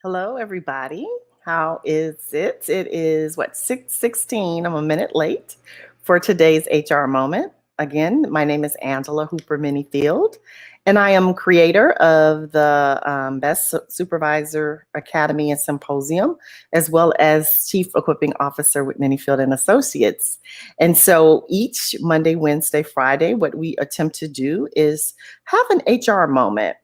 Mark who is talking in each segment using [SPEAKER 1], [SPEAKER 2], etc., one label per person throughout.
[SPEAKER 1] Hello, everybody. How is it? It is what 6:16. I'm a minute late for today's HR moment. Again, my name is Angela Hooper-Menifield, and I am creator of the B.E.S.T Supervisor Academy and Symposium, as well as Chief Equipping Officer with Menifield and Associates. And so each Monday, Wednesday, Friday, what we attempt to do is have an HR moment.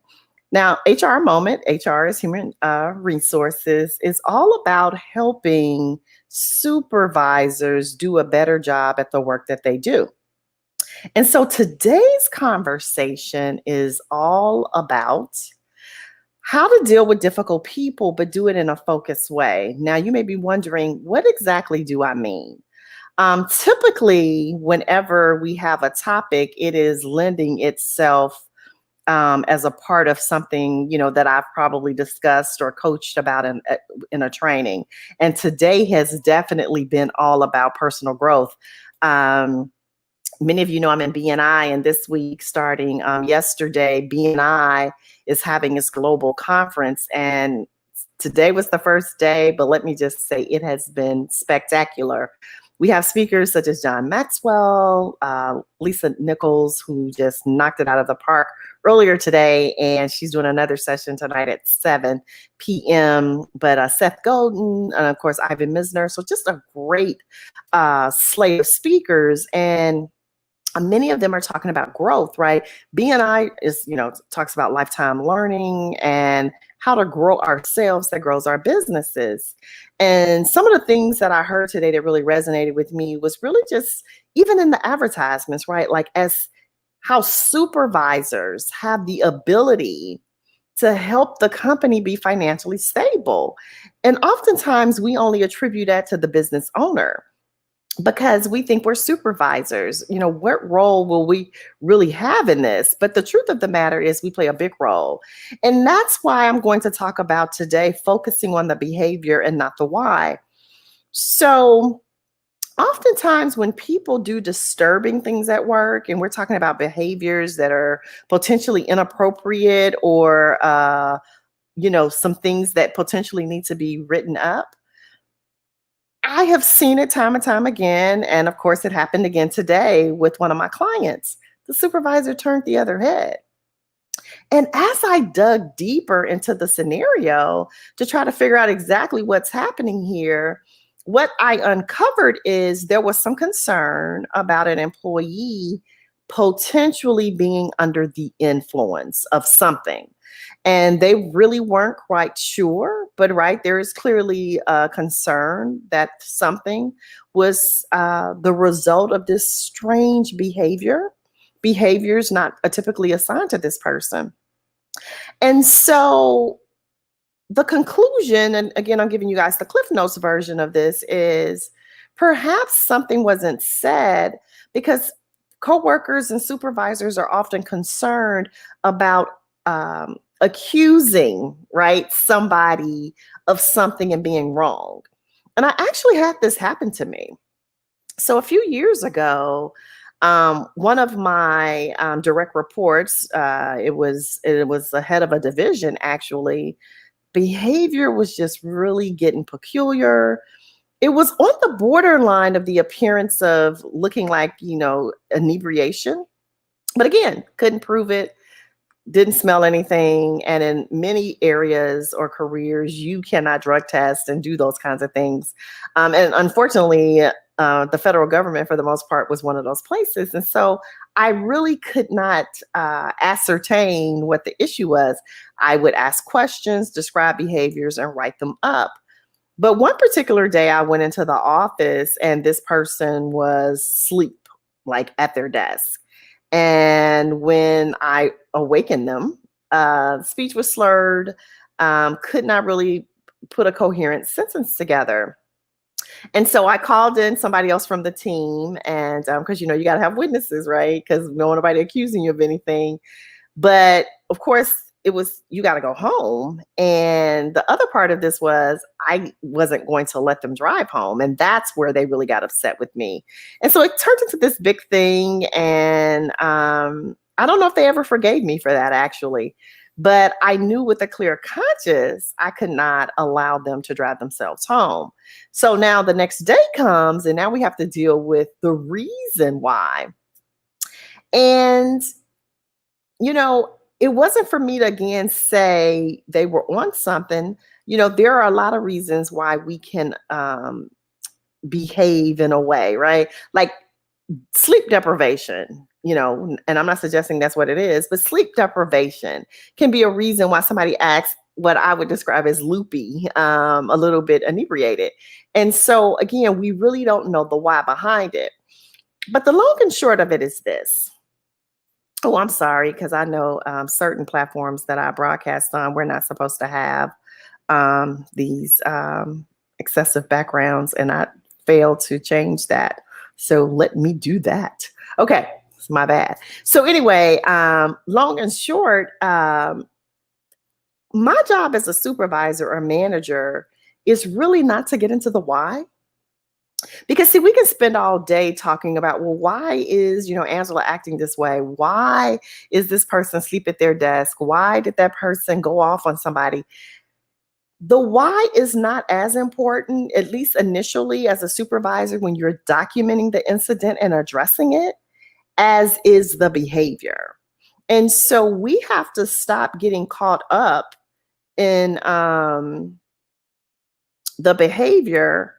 [SPEAKER 1] Now, HR Moment, HR is human resources, is all about helping supervisors do a better job at the work that they do. And so today's conversation is all about how to deal with difficult people, but do it in a focused way. Now, you may be wondering, what exactly do I mean? Typically, whenever we have a topic, it is lending itself as a part of something, that I've probably discussed or coached about in a training. And today has definitely been all about personal growth. Many of you know I'm in B&I, and this week, starting yesterday, B&I is having its global conference. And today was the first day, but let me just say it has been spectacular. We have speakers such as John Maxwell, Lisa Nichols, who just knocked it out of the park earlier today, and she's doing another session tonight at 7 p.m. But Seth Godin, and of course, Ivan Misner. So just a great slate of speakers. And many of them are talking about growth, right? B&I is, talks about lifetime learning and how to grow ourselves that grows our businesses. And some of the things that I heard today that really resonated with me was really just even in the advertisements, right? Like as how supervisors have the ability to help the company be financially stable. And oftentimes we only attribute that to the business owner, because we think we're supervisors. What role will we really have in this? But the truth of the matter is we play a big role. And that's why I'm going to talk about today, focusing on the behavior and not the why. So oftentimes when people do disturbing things at work, and we're talking about behaviors that are potentially inappropriate or, some things that potentially need to be written up, I have seen it time and time again. And of course, it happened again today with one of my clients. The supervisor turned the other head. And as I dug deeper into the scenario to try to figure out exactly what's happening here, what I uncovered is there was some concern about an employee potentially being under the influence of something. And they really weren't quite sure, but right, there is clearly a concern that something was the result of this strange behaviors not typically assigned to this person. And so the conclusion, and again, I'm giving you guys the Cliff Notes version of this, is perhaps something wasn't said because coworkers and supervisors are often concerned about accusing, right, somebody of something and being wrong. And I actually had this happen to me. So a few years ago, one of my direct reports, it was the head of a division, actually. Behavior was just really getting peculiar. It was on the borderline of the appearance of looking like, inebriation. But again, couldn't prove it, didn't smell anything. And in many areas or careers, you cannot drug test and do those kinds of things. And unfortunately, the federal government, for the most part, was one of those places. And so I really could not ascertain what the issue was. I would ask questions, describe behaviors, and write them up. But one particular day I went into the office and this person was asleep, like at their desk. And when I awakened them, speech was slurred, could not really put a coherent sentence together. And so I called in somebody else from the team, and because you got to have witnesses, right? Because nobody accusing you of anything. But of course, it was, you got to go home. And the other part of this was I wasn't going to let them drive home. And that's where they really got upset with me. And so it turned into this big thing. And I don't know if they ever forgave me for that, actually. But I knew with a clear conscience, I could not allow them to drive themselves home. So now the next day comes, and now we have to deal with the reason why. And, it wasn't for me to again say they were on something. There are a lot of reasons why we can behave in a way, right? Like sleep deprivation, and I'm not suggesting that's what it is, but sleep deprivation can be a reason why somebody acts what I would describe as loopy, a little bit inebriated. And so, again, we really don't know the why behind it. But the long and short of it is this. Oh, I'm sorry, because I know certain platforms that I broadcast on, we're not supposed to have these excessive backgrounds, and I failed to change that. So let me do that. Okay, it's my bad. So anyway, long and short, my job as a supervisor or manager is really not to get into the why. Because see, we can spend all day talking about, well, why is, Angela acting this way? Why is this person asleep at their desk? Why did that person go off on somebody? The why is not as important, at least initially as a supervisor, when you're documenting the incident and addressing it, as is the behavior. And so we have to stop getting caught up in the behavior.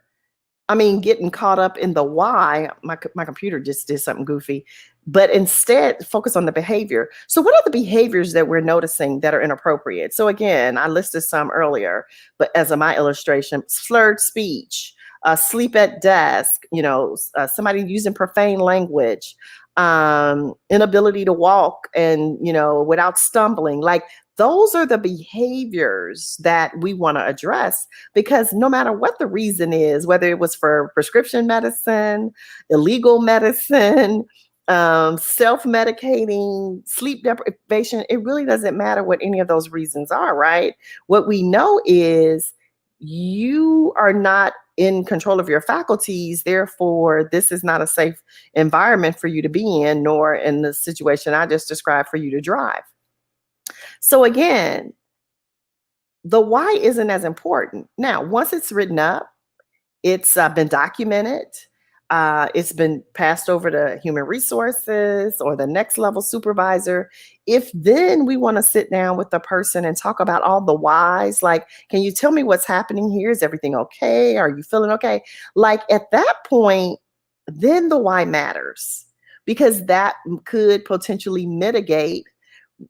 [SPEAKER 1] Getting caught up in the why. My computer just did something goofy, but instead focus on the behavior. So what are the behaviors that we're noticing that are inappropriate? So again, I listed some earlier, but as of my illustration, slurred speech, sleep at desk, somebody using profane language, inability to walk and, without stumbling. Like those are the behaviors that we want to address, because no matter what the reason is, whether it was for prescription medicine, illegal medicine, self-medicating, sleep deprivation, it really doesn't matter what any of those reasons are, right? What we know is you are not in control of your faculties. Therefore, this is not a safe environment for you to be in, nor in the situation I just described for you to drive. So again, the why isn't as important. Now, once it's written up, it's been documented, it's been passed over to human resources or the next level supervisor. If then we want to sit down with the person and talk about all the whys, like, can you tell me what's happening here? Is everything okay? Are you feeling okay? Like at that point, then the why matters, because that could potentially mitigate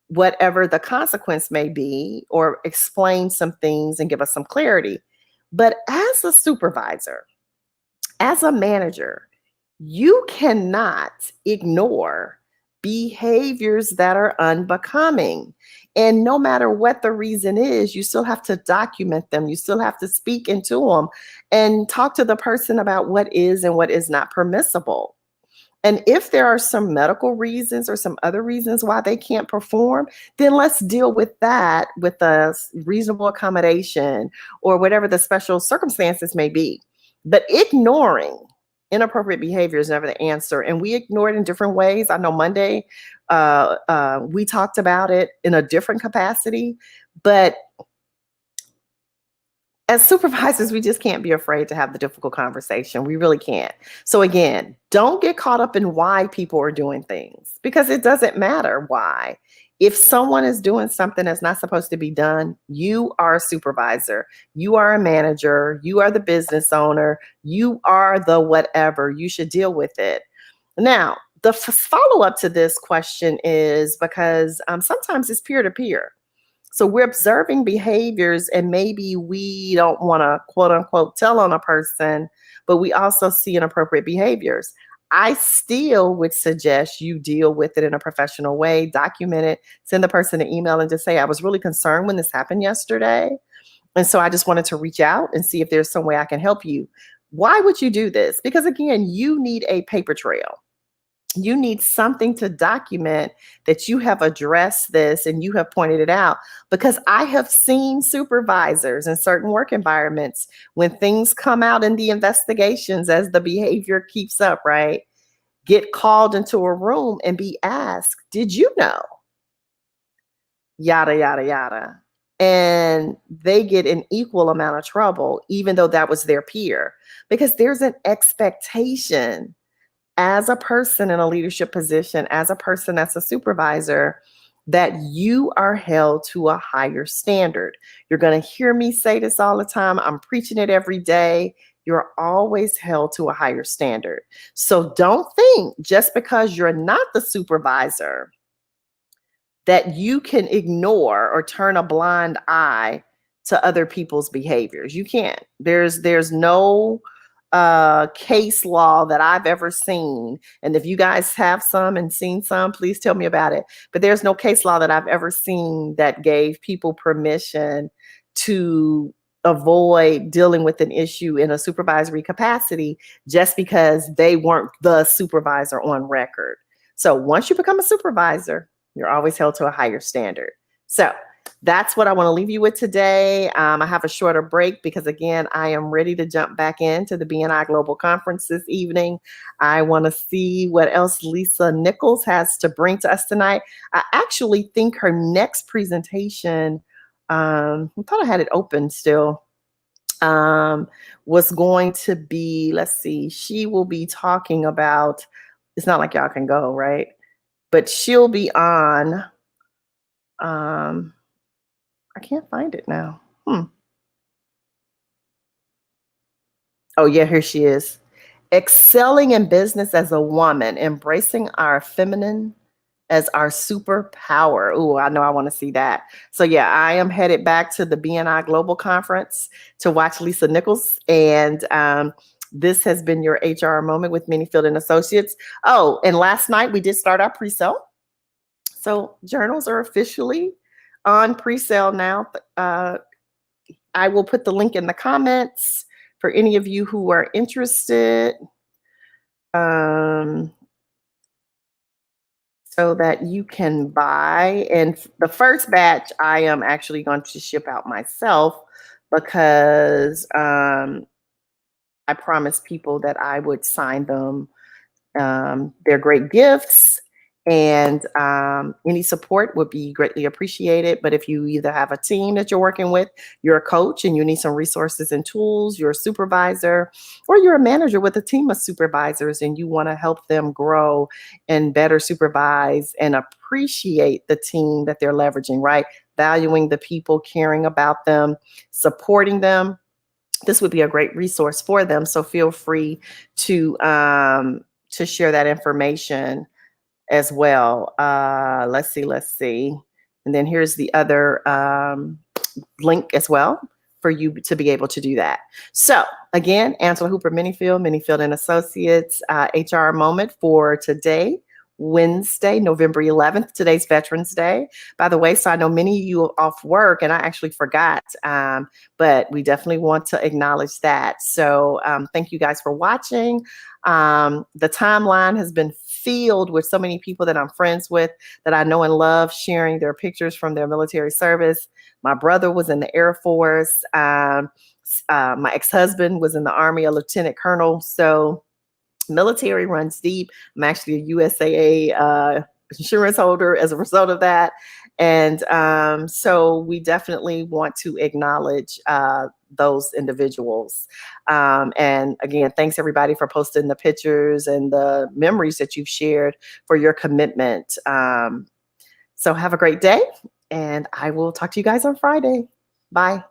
[SPEAKER 1] whatever the consequence may be, or explain some things and give us some clarity. But as a supervisor, as a manager, you cannot ignore behaviors that are unbecoming. And no matter what the reason is, you still have to document them. You still have to speak into them and talk to the person about what is and what is not permissible. And if there are some medical reasons or some other reasons why they can't perform, then let's deal with that with a reasonable accommodation or whatever the special circumstances may be. But ignoring inappropriate behavior is never the answer. And we ignore it in different ways. I know Monday, we talked about it in a different capacity, but as supervisors, we just can't be afraid to have the difficult conversation. We really can't. So again, don't get caught up in why people are doing things, because it doesn't matter why. If someone is doing something that's not supposed to be done, you are a supervisor, you are a manager, you are the business owner, you are the whatever, you should deal with it. Now, the follow-up to this question is because sometimes it's peer-to-peer. So we're observing behaviors and maybe we don't want to quote unquote tell on a person, but we also see inappropriate behaviors. I still would suggest you deal with it in a professional way, document it, send the person an email and just say, I was really concerned when this happened yesterday. And so I just wanted to reach out and see if there's some way I can help you. Why would you do this? Because again, you need a paper trail. You need something to document that you have addressed this and you have pointed it out, because I have seen supervisors in certain work environments, when things come out in the investigations as the behavior keeps up, right, get called into a room and be asked, did you know yada, yada, yada. And they get an equal amount of trouble, even though that was their peer, because there's an expectation as a person in a leadership position, as a person that's a supervisor, that you are held to a higher standard. You're going to hear me say this all the time. I'm preaching it every day. You're always held to a higher standard. So don't think just because you're not the supervisor that you can ignore or turn a blind eye to other people's behaviors. You can't. There's no case law that I've ever seen. And if you guys have some and seen some, please tell me about it. But there's no case law that I've ever seen that gave people permission to avoid dealing with an issue in a supervisory capacity just because they weren't the supervisor on record. So once you become a supervisor, you're always held to a higher standard. So that's what I want to leave you with today. I have a shorter break because, again, I am ready to jump back into the BNI Global Conference this evening. I want to see what else Lisa Nichols has to bring to us tonight. I actually think her next presentation, I thought I had it open still, was going to be, let's see, she will be talking about, it's not like y'all can go, right? But she'll be on, I can't find it now. Oh yeah, here she is. Excelling in business as a woman, embracing our feminine as our superpower. Oh, I know I want to see that. So yeah, I am headed back to the BNI Global Conference to watch Lisa Nichols. And this has been your HR moment with Menifield and Associates. Oh, and last night we did start our pre-sale. So journals are officially on pre-sale now. I will put the link in the comments for any of you who are interested, so that you can buy. And the first batch I am actually going to ship out myself because I promised people that I would sign them. They're great gifts, and any support would be greatly appreciated. But if you either have a team that you're working with, you're a coach and you need some resources and tools, you're a supervisor, or you're a manager with a team of supervisors and you want to help them grow and better supervise and appreciate the team that they're leveraging, right? Valuing the people, caring about them, supporting them, this would be a great resource for them. So feel free to share that information as well. Let's see. And then here's the other link as well for you to be able to do that. So again, Angela Hooper-Menifield, Menifield and Associates, HR moment for today, Wednesday, November 11th. Today's Veterans Day, by the way. So I know many of you are off work and I actually forgot, but we definitely want to acknowledge that. So thank you guys for watching. The timeline has been filled with so many people that I'm friends with, that I know and love, sharing their pictures from their military service. My brother was in the Air Force. My ex-husband was in the Army, a lieutenant colonel. So military runs deep. I'm actually a USAA insurance holder as a result of that. And so we definitely want to acknowledge those individuals. And again, thanks everybody for posting the pictures and the memories that you've shared, for your commitment. So have a great day, and I will talk to you guys on Friday. Bye.